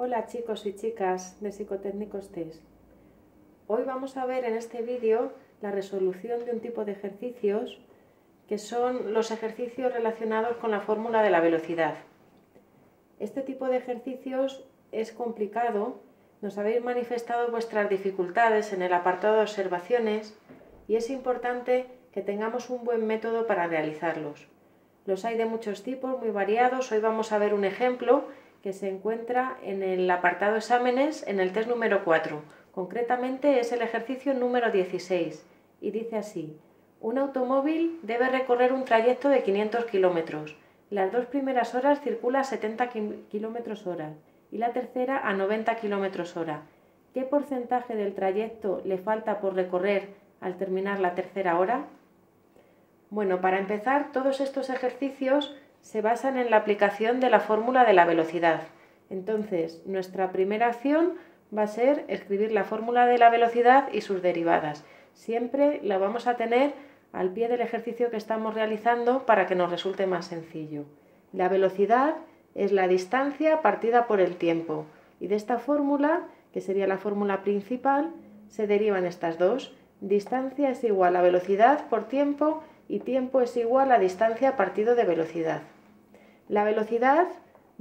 Hola chicos y chicas de Psicotécnicos TES. Hoy vamos a ver en este vídeo la resolución de un tipo de ejercicios que son los ejercicios relacionados con la fórmula de la velocidad. Este tipo de ejercicios es complicado, nos habéis manifestado vuestras dificultades en el apartado de observaciones y es importante que tengamos un buen método para realizarlos. Los hay de muchos tipos, muy variados. Hoy vamos a ver un ejemplo que se encuentra en el apartado exámenes en el test número 4. Concretamente es el ejercicio número 16 y dice así: un automóvil debe recorrer un trayecto de 500 kilómetros. Las dos primeras horas circula a 70 kilómetros hora y la tercera a 90 kilómetros hora. ¿Qué porcentaje del trayecto le falta por recorrer al terminar la tercera hora? Bueno, para empezar, todos estos ejercicios se basan en la aplicación de la fórmula de la velocidad. Entonces, nuestra primera acción va a ser escribir la fórmula de la velocidad y sus derivadas. Siempre la vamos a tener al pie del ejercicio que estamos realizando para que nos resulte más sencillo. La velocidad es la distancia partida por el tiempo y de esta fórmula, que sería la fórmula principal, se derivan estas dos. Distancia es igual a velocidad por tiempo y tiempo es igual a distancia partido de velocidad. La velocidad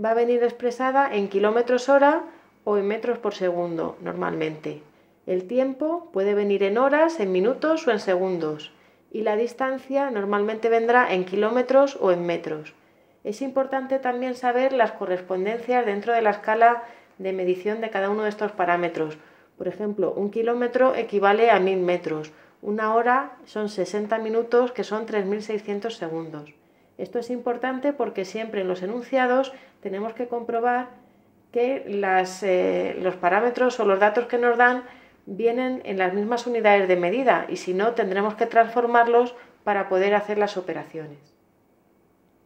va a venir expresada en kilómetros hora o en metros por segundo normalmente. El tiempo puede venir en horas, en minutos o en segundos. Y la distancia normalmente vendrá en kilómetros o en metros. Es importante también saber las correspondencias dentro de la escala de medición de cada uno de estos parámetros. Por ejemplo, un kilómetro equivale a 1000 metros. Una hora son 60 minutos, que son 3600 segundos. Esto es importante porque siempre en los enunciados tenemos que comprobar que los parámetros o los datos que nos dan vienen en las mismas unidades de medida y si no tendremos que transformarlos para poder hacer las operaciones.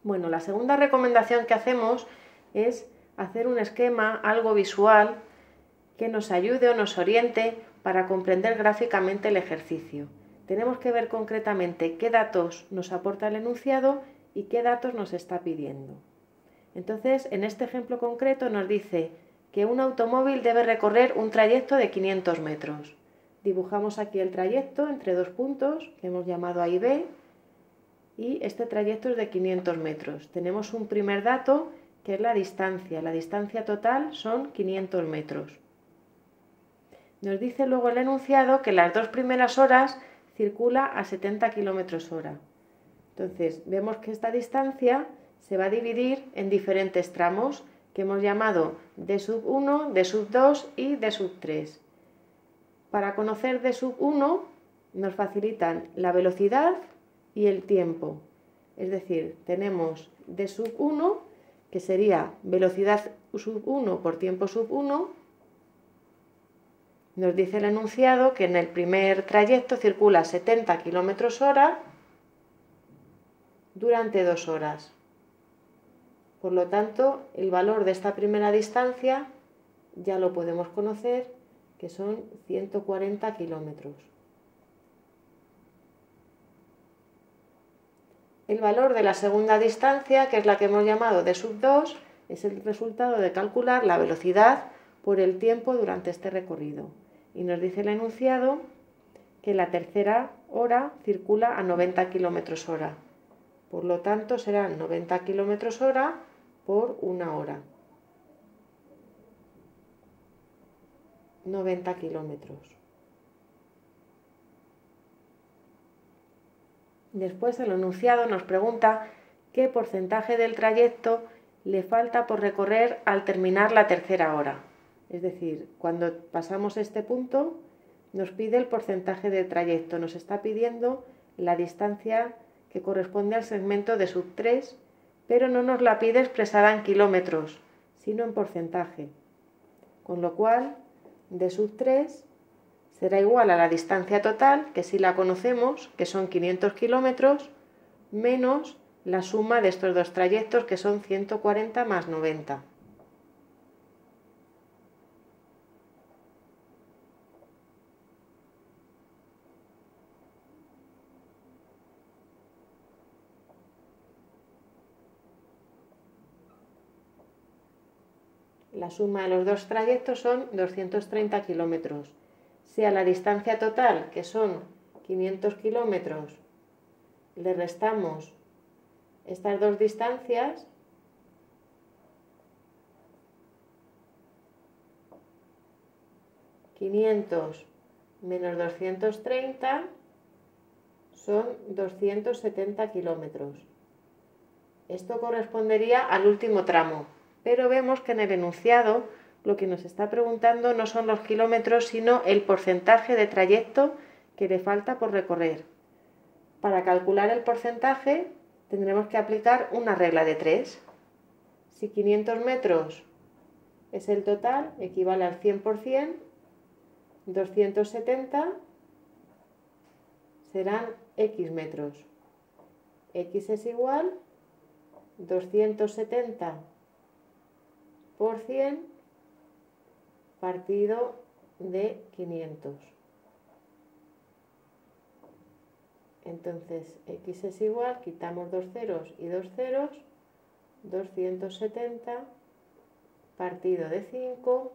Bueno, la segunda recomendación que hacemos es hacer un esquema, algo visual, que nos ayude o nos oriente para comprender gráficamente el ejercicio. Tenemos que ver concretamente qué datos nos aporta el enunciado y qué datos nos está pidiendo. Entonces, en este ejemplo concreto nos dice que un automóvil debe recorrer un trayecto de 500 metros. Dibujamos aquí el trayecto entre dos puntos que hemos llamado A y B y este trayecto es de 500 metros. Tenemos un primer dato que es la distancia. La distancia total son 500 metros. Nos dice luego el enunciado que las dos primeras horas circula a 70 kilómetros hora. Entonces, vemos que esta distancia se va a dividir en diferentes tramos que hemos llamado D1, D2 y D3. Para conocer D1 nos facilitan la velocidad y el tiempo. Es decir, tenemos D1, que sería velocidad sub 1 por tiempo sub 1. Nos dice el enunciado que en el primer trayecto circula 70 kilómetros hora durante 2 horas. Por lo tanto, el valor de esta primera distancia ya lo podemos conocer, que son 140 kilómetros. El valor de la segunda distancia, que es la que hemos llamado D2, es el resultado de calcular la velocidad por el tiempo durante este recorrido. Y nos dice el enunciado que la tercera hora circula a 90 kilómetros hora. Por lo tanto, serán 90 kilómetros hora por una hora. 90 kilómetros. Después el enunciado nos pregunta qué porcentaje del trayecto le falta por recorrer al terminar la tercera hora. Es decir, cuando pasamos este punto nos pide el porcentaje del trayecto, nos está pidiendo la distancia que corresponde al segmento de sub 3, pero no nos la pide expresada en kilómetros, sino en porcentaje. Con lo cual, de sub 3 será igual a la distancia total, que sí la conocemos, que son 500 kilómetros, menos la suma de estos dos trayectos, que son 140 más 90. la suma de los dos trayectos son 230 kilómetros. Si a la distancia total, que son 500 kilómetros, le restamos estas dos distancias, ...500 menos 230 son 270 kilómetros. Esto correspondería al último tramo, pero vemos que en el enunciado lo que nos está preguntando no son los kilómetros, sino el porcentaje de trayecto que le falta por recorrer. Para calcular el porcentaje tendremos que aplicar una regla de 3. Si 500 metros es el total, equivale al 100%, 270 serán X metros. X es igual 270 por 100 partido de 500. Entonces X es igual, quitamos dos ceros y dos ceros, 270 partido de 5,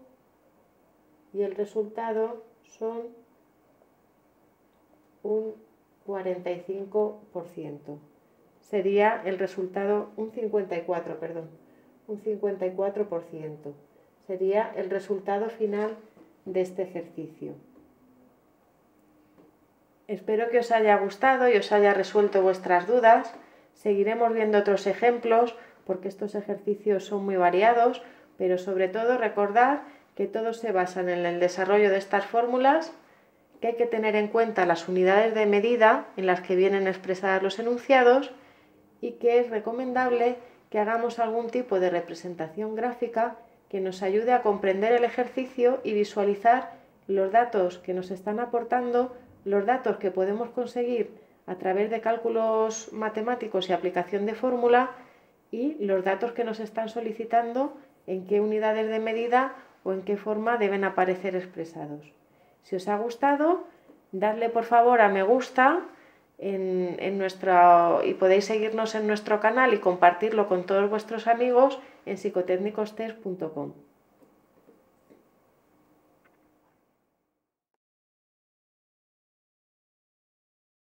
y el resultado son un 45%. Sería el resultado un 54%. Sería el resultado final de este ejercicio. Espero que os haya gustado y os haya resuelto vuestras dudas. Seguiremos viendo otros ejemplos porque estos ejercicios son muy variados, pero sobre todo recordad que todos se basan en el desarrollo de estas fórmulas, que hay que tener en cuenta las unidades de medida en las que vienen expresados los enunciados y que es recomendable que hagamos algún tipo de representación gráfica que nos ayude a comprender el ejercicio y visualizar los datos que nos están aportando, los datos que podemos conseguir a través de cálculos matemáticos y aplicación de fórmula y los datos que nos están solicitando en qué unidades de medida o en qué forma deben aparecer expresados. Si os ha gustado, dadle por favor a me gusta y podéis seguirnos en nuestro canal y compartirlo con todos vuestros amigos en psicotécnicostest.com.